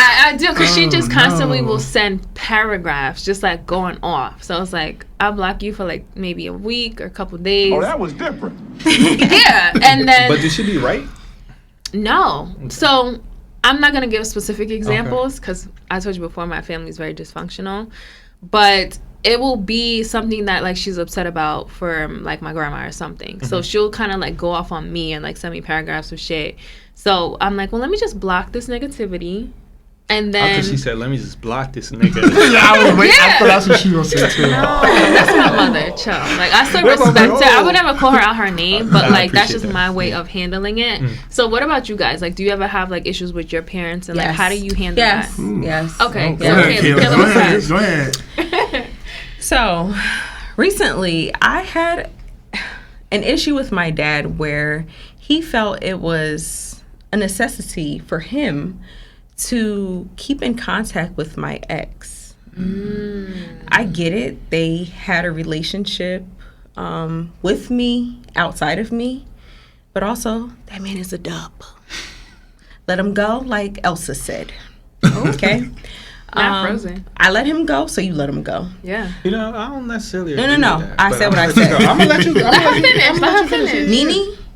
I do, because she just constantly will send paragraphs just like going off. So it's like, I'll block you for like maybe a week or a couple days. Oh, that was different. Yeah. And then, but did she be right? No. So I'm not going to give specific examples because I told you before, my family is very dysfunctional. But it will be something that like she's upset about for like my grandma or something. So she'll kind of like go off on me and like send me paragraphs of shit. So I'm like, well, let me just block this negativity. And then After she said, let me just block this nigga. I was waiting. I thought that's what she was saying too. no, that's my mother. Chill. Like I still respect her. I would never call her out her name, but like that's just my way of handling it. So what about you guys? Like, do you ever have like issues with your parents, and like how do you handle that? Yes. Okay. Go ahead. Go ahead. So, recently, I had an issue with my dad where he felt it was a necessity for him to keep in contact with my ex. I get it. They had a relationship with me, outside of me, but also, that man is a dub. Let him go, like Elsa said. Okay? Not Frozen. I let him go, so you let him go. Yeah. You know, I don't necessarily No. that, I said what I said. I'm gonna let you go. Let her finish.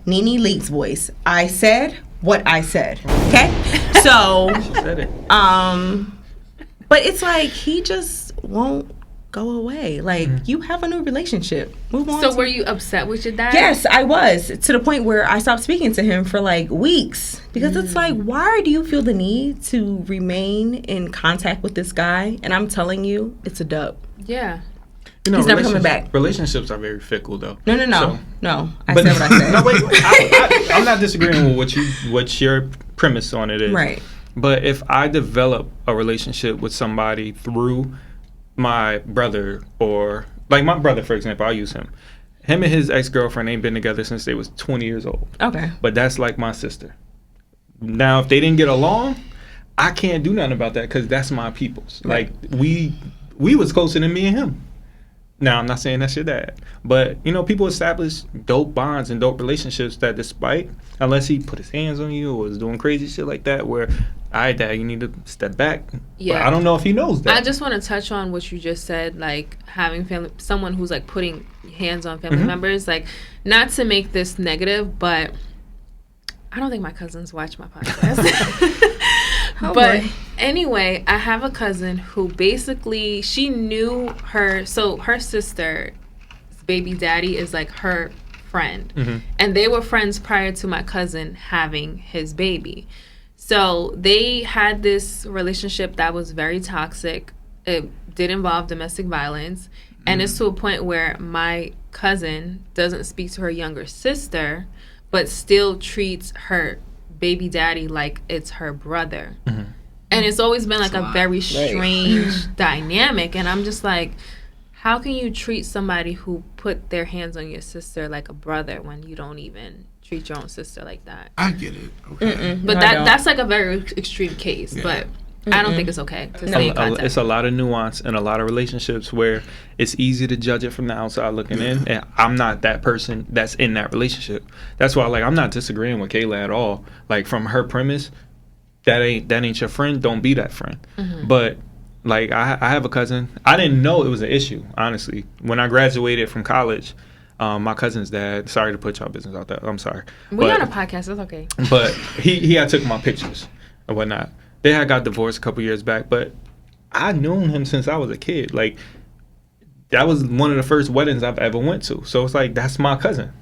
Nene Leak's voice. I said what I said. Okay? So, She said it. but it's like he just won't go away. Like, you have a new relationship. Move on. So were you upset with your dad? Yes, I was, to the point where I stopped speaking to him for like weeks because it's like, why do you feel the need to remain in contact with this guy? And I'm telling you, it's a dub. Yeah. You know, He's never coming back. Relationships are very fickle, though. No. So, No. I said what I said. No, wait. I'm not disagreeing with what your premise on it is. Right. But if I develop a relationship with somebody through my brother, or like my brother, for example, I'll use him. Him and his ex-girlfriend ain't been together since they was 20 years old. Okay. But that's like my sister. Now, if they didn't get along, I can't do nothing about that because that's my people's. Right. Like, we was closer than me and him. Now, I'm not saying that's your dad. But, you know, people establish dope bonds and dope relationships that despite, unless he put his hands on you or was doing crazy shit like that, where, all right, dad, you need to step back. Yeah. But I don't know if he knows that. I just want to touch on what you just said, like having someone who's like putting hands on family members. Like, not to make this negative, but I don't think my cousins watch my podcast. But anyway, I have a cousin who basically, she knew her sister's baby daddy is like her friend. And they were friends prior to my cousin having his baby. So they had this relationship that was very toxic. It did involve domestic violence. And it's to a point where my cousin doesn't speak to her younger sister, but still treats her baby daddy like it's her brother. And it's always been like a very strange dynamic. And I'm just like, how can you treat somebody who put their hands on your sister like a brother when you don't even treat your own sister like that? I get it. Okay. But that's like a very extreme case. But I don't think it's okay to stay in contact. It's a lot of nuance in a lot of relationships where it's easy to judge it from the outside looking in, and I'm not that person that's in that relationship. That's why, like, I'm not disagreeing with Kayla at all. Like, from her premise, that ain't your friend. Don't be that friend. But like, I have a cousin. I didn't know it was an issue, honestly. When I graduated from college, My cousin's dad. Sorry to put y'all business out there. I'm sorry. We're on a podcast. It's okay. But he had took my pictures and whatnot. They had got divorced a couple years back, but I known him since I was a kid. Like, that was one of the first weddings I've ever went to. So it's like, that's my cousin.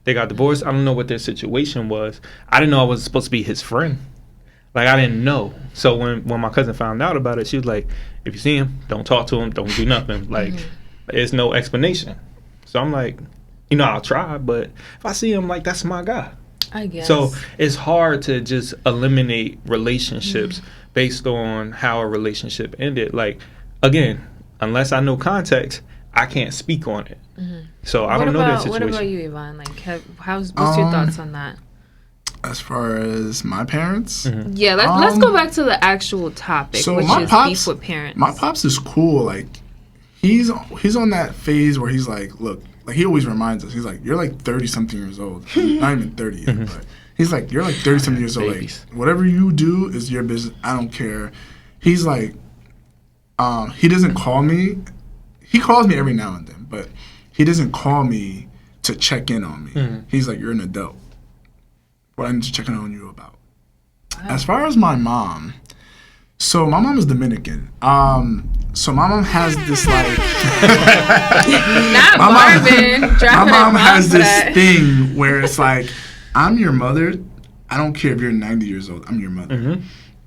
They got divorced. I don't know what their situation was. I didn't know I was supposed to be his friend. Like, I didn't know. So when my cousin found out about it, she was like, if you see him, don't talk to him, don't do nothing. Like, there's no explanation. So I'm like, you know, I'll try, but if I see him, like, that's my guy. I guess. So it's hard to just eliminate relationships based on how a relationship ended. Like, again, unless I know context, I can't speak on it. So I don't know their situation. What about you, Evon? Like, what's your thoughts on that? As far as my parents? Yeah, let's go back to the actual topic, so which is beef with parents. My pops is cool. Like, he's on that phase where he's like, look, like, he always reminds us, he's like, you're like 30-something years old. Not even 30 yet, but he's like, you're like 30-something years old. Like, whatever you do is your business. I don't care. He's like, he doesn't call me. He calls me every now and then, but he doesn't call me to check in on me. He's like, you're an adult. What I need to check in on you about. As far as my mom, so my mom is Dominican. So my mom has this like not Marvin. My mom has this thing where it's like, I'm your mother. I don't care if you're 90 years old. I'm your mother.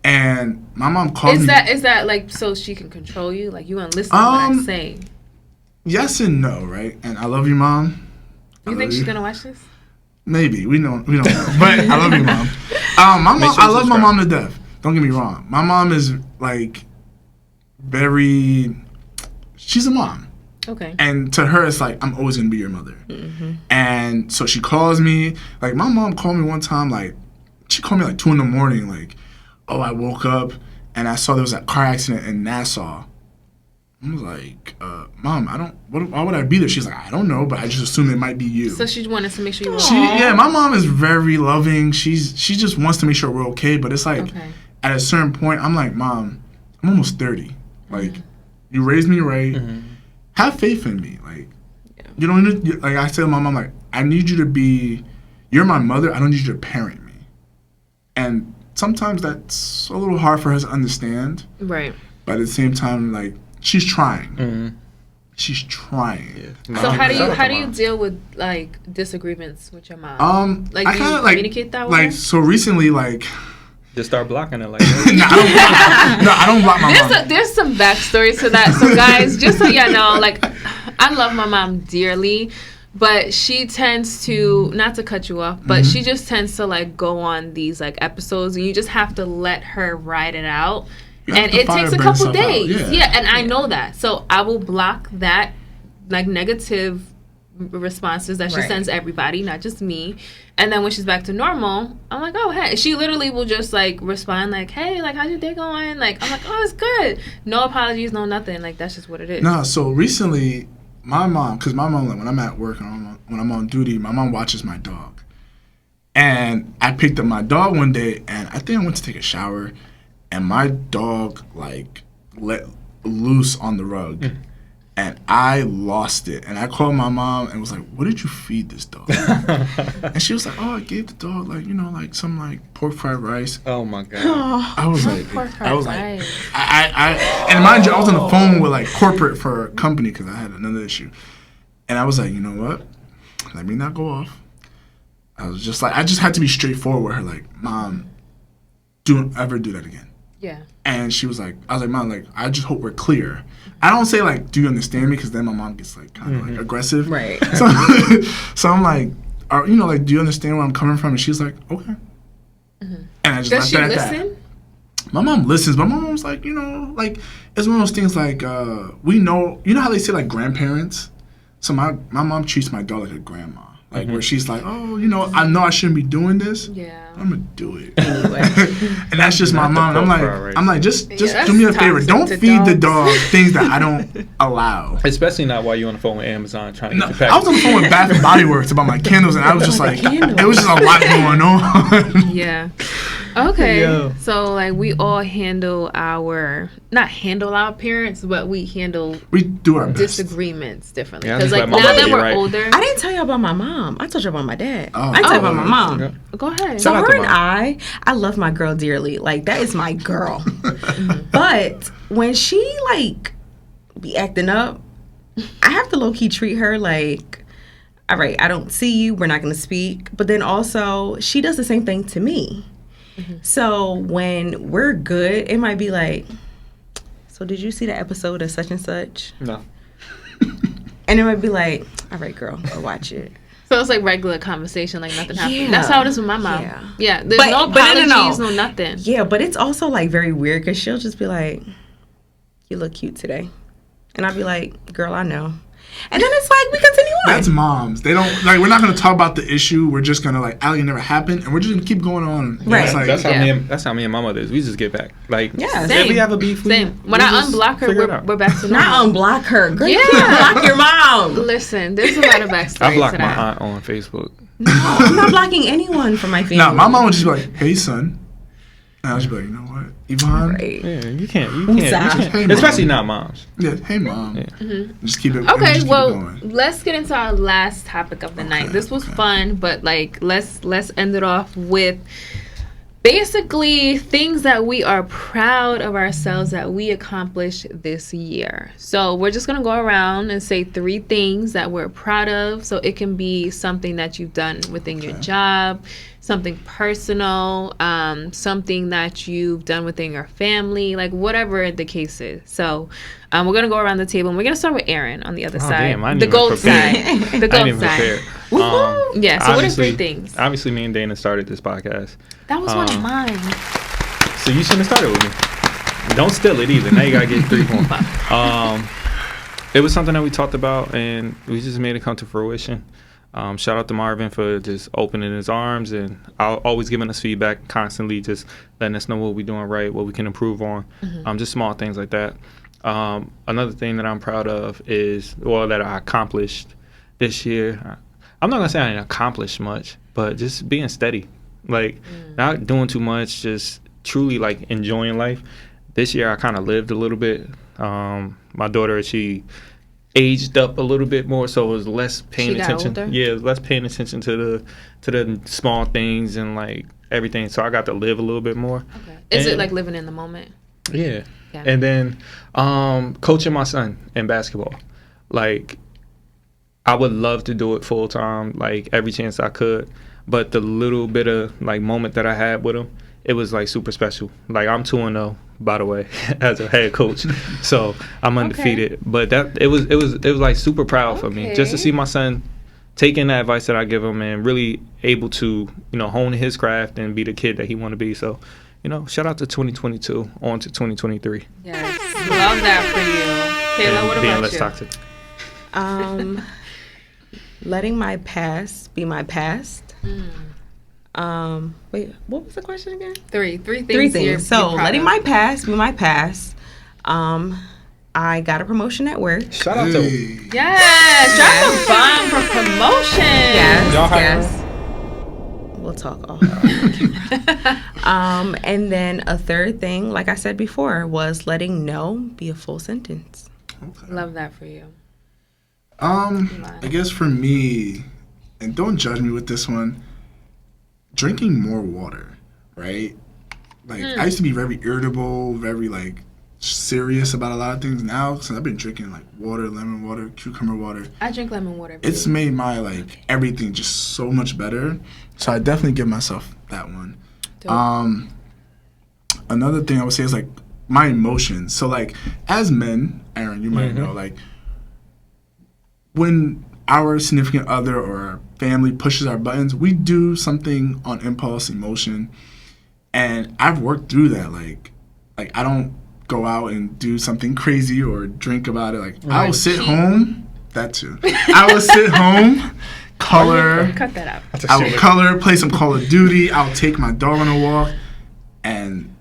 And my mom called me. Is that like so she can control you? Like, you want to listen to what I say? Yes and no, right? And I love you, Mom. You think she's gonna watch this? Maybe. We don't know. But I love you, Mom. I love my mom to death. Don't get me wrong. My mom is like she's a mom. Okay. And to her, it's like, I'm always going to be your mother. And so she calls me. Like, my mom called me one time, like, she called me like 2 a.m, like, oh, I woke up and I saw there was a car accident in Nassau. I was like, Mom, why would I be there? She's like, I don't know, but I just assumed it might be you. So she wanted to make sure you were Yeah, my mom is very loving. She just wants to make sure we're okay. But it's like, at a certain point, I'm like, Mom, I'm almost 30. Like, you raised me right. Have faith in me. Like, you don't need to, like I said to my mom, like, I need you to be, you're my mother. I don't need you to parent me. And sometimes that's a little hard for her to understand. Right. But at the same time, like, she's trying. She's trying. Yeah. So how do you deal with like disagreements with your mom? Like, do you communicate that way? Like, so recently, like, just start blocking it like I don't block my mom. There's some backstory to that. So guys, just so y'all know, like, I love my mom dearly, but she tends to, not to cut you off, but she just tends to like go on these like episodes, and you just have to let her ride it out. And it takes a couple days. Yeah, and I know that. So I will block that, like, negative responses that she sends everybody, not just me. And then when she's back to normal, I'm like, oh, hey. She literally will just, like, respond, like, hey, like, how's your day going? Like, I'm like, oh, it's good. No apologies, no nothing. Like, that's just what it is. No, so recently, my mom, because my mom, like, when I'm at work and when I'm on duty, my mom watches my dog. And I picked up my dog one day, and I think I went to take a shower, and my dog, like, let loose on the rug. And I lost it. And I called my mom and was like, what did you feed this dog? And she was like, oh, I gave the dog, like, you know, like, some, like, pork fried rice. Oh, my God. I was like, and mind you, I was on the phone with, like, corporate for a company because I had another issue. And I was like, you know what? Let me not go off. I was just like, I just had to be straightforward with her, like, Mom, don't ever do that again. Yeah. And she was like, I was like, Mom, like, I just hope we're clear. I don't say, like, do you understand me? Because then my mom gets, like, kind of, like, aggressive. Right. So I'm like, you know, like, do you understand where I'm coming from? And she's like, okay. And I just left that at that. My mom listens, but my mom's like, you know, like, it's one of those things, like, we know, you know how they say, like, grandparents? So my mom treats my dog like a grandma. Like, where she's like, oh, you know I shouldn't be doing this. Yeah. I'm going to do it. And that's just my mom. I'm like, just do me a favor. Don't feed the dog things that I don't allow. Especially not while you're on the phone with Amazon trying to get the package. I was on the phone with Bath and Body Works about my candles, and I was just like, it was just a lot going on. Yeah. Okay. Yo. So like we all not handle our parents, but we do our best. disagreements differently. Yeah, I Because just like let my now mom that get we're right. older, I didn't tell you about my mom. I told you about my dad. Oh. I didn't tell you about my Oh. mom. Yeah. go ahead. So Shout out her to and mom. I love my girl dearly. Like that is my girl. But when she like be acting up, I have to low key treat her like, all right, I don't see you. We're not going to speak. But then also, she does the same thing to me. So when we're good, it might be like, so did you see the episode of such and such? No. And it might be like, all right, girl, go watch it. So it's like regular conversation, like nothing happened. Yeah. That's how it is with my mom. Yeah. Yeah, there's But- no but no, apologies, no. no nothing. Yeah, but it's also like very weird because she'll just be like, you look cute today. And I'll be like, girl, I know. And then it's like, we continue on. That's moms. They don't like. We're not gonna talk about the issue. We're just gonna like, Allie, it never happened, and we're just gonna keep going on. Right. It's like, That's how me and my mother is. We just get back. Like, Yeah. if Same. we have a beef, Same. When I unblock her, we're back to Not normal. unblock her. Girl, you Yeah. can't block your mom. Listen, there's a lot of backstory I blocked to my that. aunt on Facebook. No, I'm not blocking anyone from my family. nah, my mom would just be like, "Hey, son," and I'll just be like, "You know what, Yvonne? Right. Yeah, you can't. Hey, Mom. Especially not moms. Yeah, hey, mom. Yeah. Just keep it. Okay, just keep well, it going. let's get into our last topic of the night. This was fun, but like let's end it off with basically things that we are proud of ourselves that we accomplished this year. So we're just gonna go around and say 3 things that we're proud of. So it can be something that you've done within your job, something personal, something that you've done within your family, like whatever the case is. So we're gonna go around the table and we're gonna start with Aaron on the other side, Damn, I didn't the even gold prepare. side, the I didn't gold even side. prepare. Yeah. So what are 3 obviously- things? Obviously, me and Dana started this podcast. That was one of mine. So you shouldn't have started with me. Don't steal it either. Now you gotta get 3 points. It was something that we talked about, and we just made it come to fruition. Shout out to Marvin for just opening his arms and always giving us feedback, constantly just letting us know what we're doing right, what we can improve on. Just small things like that. Another thing that I'm proud of is, that I accomplished this year. I'm not gonna say I didn't accomplish much, but just being steady. Like, not doing too much, just truly, like, enjoying life. This year, I kind of lived a little bit. My daughter, she aged up a little bit more, so it was less paying She got attention. older? Yeah, it was less paying attention to the small things and, like, everything. So I got to live a little bit more. Okay. Is it And- like living in the moment? Yeah. Yeah. And then coaching my son in basketball. Like, I would love to do it full time, like, every chance I could. But the little bit of, like, moment that I had with him, it was, like, super special. Like, I'm 2-0, by the way, as a head coach. So I'm undefeated. But it was like super proud for me just to see my son taking that advice that I give him and really able to, hone his craft and be the kid that he want to be. So, shout out to 2022 on to 2023. Yes. Love that for you. Kayla, And what being about less you? toxic. Letting my past be my past. Wait, what was the question again? 3 things. 3 things. you're So proud letting of. my past be my past. I got a promotion at work. Shout out to Hey. Yes, drop a bomb for promotion. Yes, Y'all hiring? yes. We'll talk off. And then a third thing, like I said before, was letting no be a full sentence. Love that for you. I guess for me, and don't judge me with this one, drinking more water, right? Like, I used to be very irritable, very, like, serious about a lot of things. Now, since I've been drinking, like, water, lemon water, cucumber water, I drink lemon water. it's made my, like, everything just so much better. So I definitely give myself that one. Dope. Another thing I would say is, like, my emotions. So, like, as men, Aaron, you might know, like, when our significant other or our family pushes our buttons, we do something on impulse, emotion. And I've worked through that. Like I don't go out and do something crazy or drink about it. Like, I will sit home. That too. I will sit home, color. Cut that out. I will color, play some Call of Duty. I'll take my dog on a walk and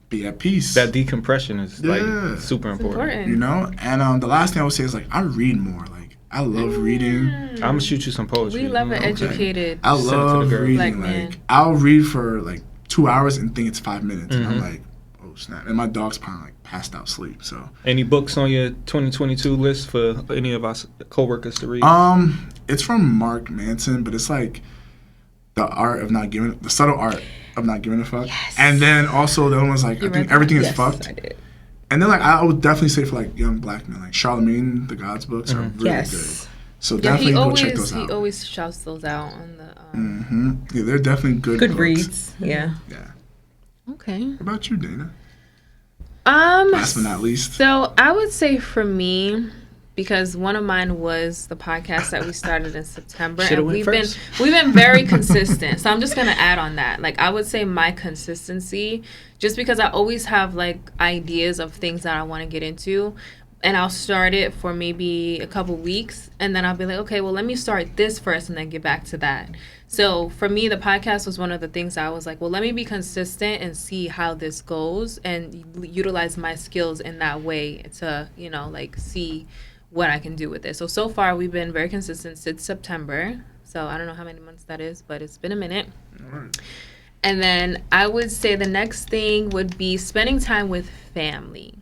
be at peace. that decompression is Yeah. like super important. You know? And the last thing I would say is, like, I read more. Like, I love reading. I'm gonna shoot you some poetry. We love an Okay. educated. I Send it to the love girl. reading. Black Like, man. I'll read for like 2 hours and think it's 5 minutes. And I'm like, oh snap! And my dog's probably like passed out sleep. So, any books on your 2022 list for any of us coworkers to read? It's from Mark Manson, but it's like the subtle art of not giving a fuck. Yes. And then also the other one's like, I think everything is fucked. I did. And then like I would definitely say for like young black men, like Charlemagne the God's books are really good. So definitely go check those out. He always shouts those out on the. Yeah, they're definitely good reads. Yeah. Yeah. Okay. What about you, Dana? Last but not least. So I would say for me, because one of mine was the podcast that we started in September, and we've been very consistent. So I'm just gonna add on that. Like I would say my consistency, just because I always have like ideas of things that I want to get into, and I'll start it for maybe a couple weeks, and then I'll be like, okay, well let me start this first, and then get back to that. So for me, the podcast was one of the things I was like, well, let me be consistent and see how this goes, and utilize my skills in that way to like see what I can do with it. So far we've been very consistent since September. So I don't know how many months that is, but it's been a minute. Right. And then I would say the next thing would be spending time with family.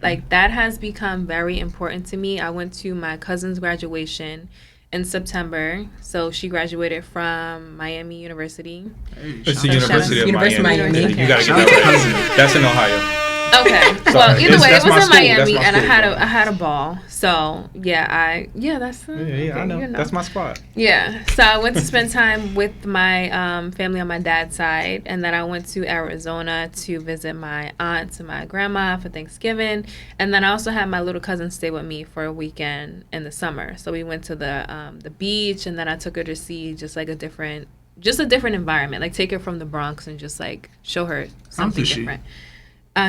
Like that has become very important to me. I went to my cousin's graduation in September. So she graduated from Miami University. It's the University of Miami. Okay. You gotta get that. That's in Ohio. Okay. Well, either way, it was in Miami, and I had a ball. So I know. That's my spot. Yeah. So I went to spend time with my family on my dad's side, and then I went to Arizona to visit my aunt and my grandma for Thanksgiving, and then I also had my little cousin stay with me for a weekend in the summer. So we went to the beach, and then I took her to see just a different environment, like take her from the Bronx and just like show her something different.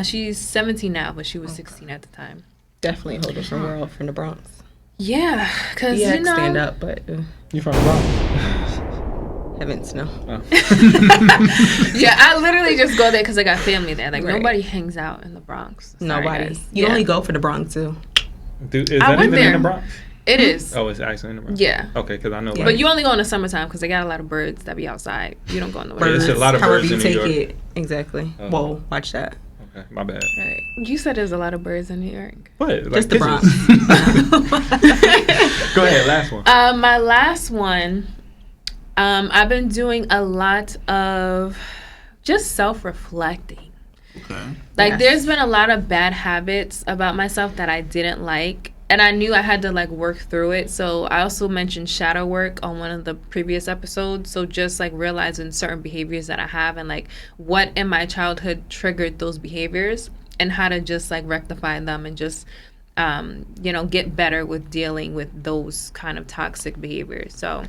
She's 17 now, but she was 16 at the time. Definitely hold us from the Bronx. Yeah, because stand up, but you from the Bronx? Heavens, no. Oh. Yeah, I literally just go there because I got family there. Like nobody hangs out in the Bronx. Sorry, nobody. Guys. You only go for the Bronx too. Dude, is that even in the Bronx? It is. Oh, it's actually in the Bronx. Yeah. Okay, because I know. But you only go in the summertime because they got a lot of birds that be outside. You don't go in the winter. There's a lot of birds in New York. Exactly. Whoa, watch that. Okay, my bad. Right. You said there's a lot of birds in New York. What? Like just the Bronx. Go ahead, last one. My last one, I've been doing a lot of just self-reflecting. Okay. There's been a lot of bad habits about myself that I didn't like, and I knew I had to work through it. So I also mentioned shadow work on one of the previous episodes. So just realizing certain behaviors that I have and what in my childhood triggered those behaviors and how to just rectify them and just get better with dealing with those kind of toxic behaviors. So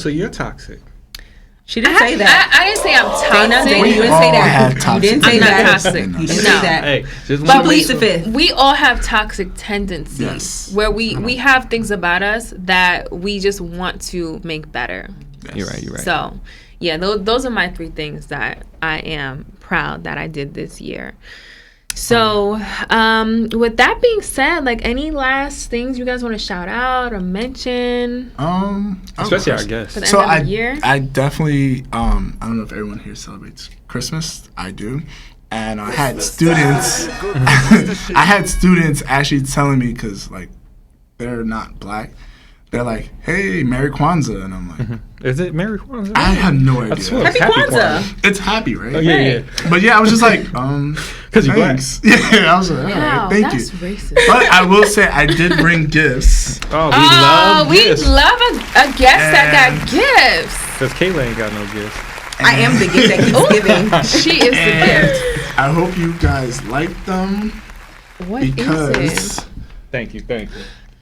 you're toxic. She didn't say that. I didn't say I'm toxic. You didn't say that. You didn't say that. I'm not toxic. You didn't say that. Hey, but we all have toxic tendencies where we have things about us that we just want to make better. Yes. You're right. So, yeah, those are my 3 things that I am proud that I did this year. So, with that being said, any last things you guys want to shout out or mention? Especially our guests. For the end of the year? I definitely, I don't know if everyone here celebrates Christmas. I do. And I had students, actually telling me, because, they're not black. They're like, hey, Merry Kwanzaa. And I'm like, is it Merry Kwanzaa? I have no idea. Happy Kwanzaa. It's happy, right? Oh, yeah. But yeah, I was just like, because you're black. Yeah, I was like, all right, thank you. That's racist. But I will say, I did bring gifts. We love a guest that got gifts. Because Kayla ain't got no gifts. I am the gift that keeps giving. She is the gift. I hope you guys like them. What is it? Thank you.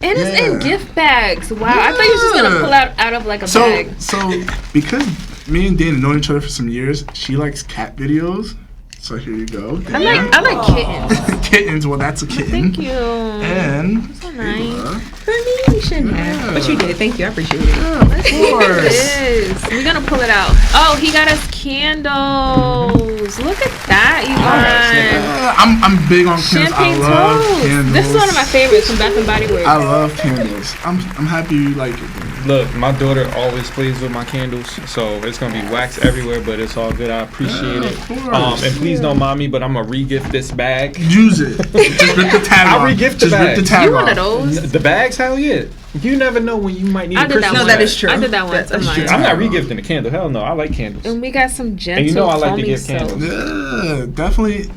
And it's in gift bags. Wow. I thought you were just going to pull out of a bag. So, because me and Dana know each other for some years, she likes cat videos. So here you go. I like kittens. Kittens. Well, that's a kitten. Thank you. And that's so nice. For me, you shouldn't have. But you did. Thank you. I appreciate it. Yeah, of course. We're going to pull it out. Oh, he got us candles. Look at that, you guys. I'm big on candles. Champagne I love toast. candles. This is one of my favorites from Bath and Body Works. I love candles. I'm happy you like it. Dude. Look, my daughter always plays with my candles, so it's gonna be wax everywhere, but it's all good. I appreciate it. And please don't mind me, but I'm gonna re-gift this bag. Use it. Just rip the tag off. I'll re-gift the Just bag. rip the tag You off. one of those? The bags, hell yeah. You never know when you might need I a did that Christmas once. No, that bag. is true. I did that once. That's true. I'm not re-gifting the candle. Hell no, I like candles. And we got some gentle And you know I like to foamy give soap. candles. Yeah,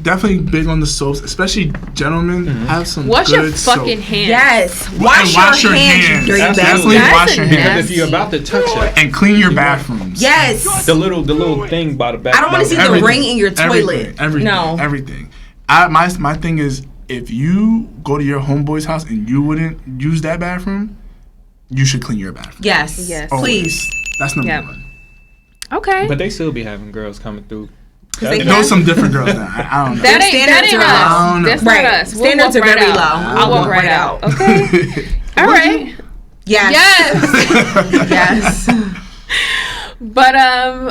definitely big on the soaps, especially gentlemen. Have some Wash good your fucking soap. hands. Yes. And Wash your hands. Dirty Absolutely. Definitely bastard. wash your That's hands. Because if you're about to touch it, And clean your bathrooms. Yes. the little thing by the back. I don't want to see the Everything. ring in your toilet. Everything. No. Everything. My thing is, if you go to your homeboy's house and you wouldn't use that bathroom, you should clean your bathroom. Yes. Yes. Please. That's number Yep. one. Okay. But they still be having girls coming through. they And those some different girls now. I don't know. That Their ain't standards are us. low. That's Right. not us. We'll Standards walk are very right low. out. I'll walk right out. Okay. All right. Yes. Yes. Yes. But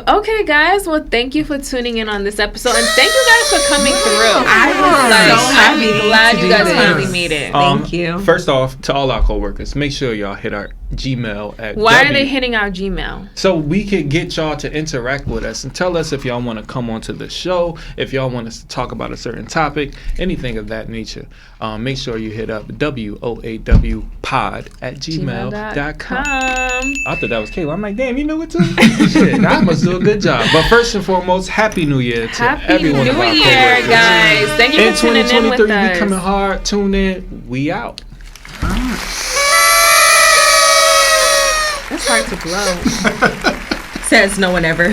okay, guys. Well, thank you for tuning in on this episode, and thank you guys for coming through. I was so happy I'm glad to you do guys this. finally made it. Thank you. First off, to all our coworkers, make sure y'all hit our Gmail at Why are they hitting our Gmail? so we could get y'all to interact with us and tell us if y'all want to come onto the show, if y'all want us to talk about a certain topic, anything of that nature. Make sure you hit up WOAWpod@gmail.com. I thought that was Kayla. I'm like, damn, you knew it too? Shit, I must do a good job. But first and foremost, Happy New Year to Happy everyone of New our Year, coworkers. guys! Thank you In for tuning in 2023, with we coming us. hard. Tune in. We out. It's hard to blow. Says no one ever.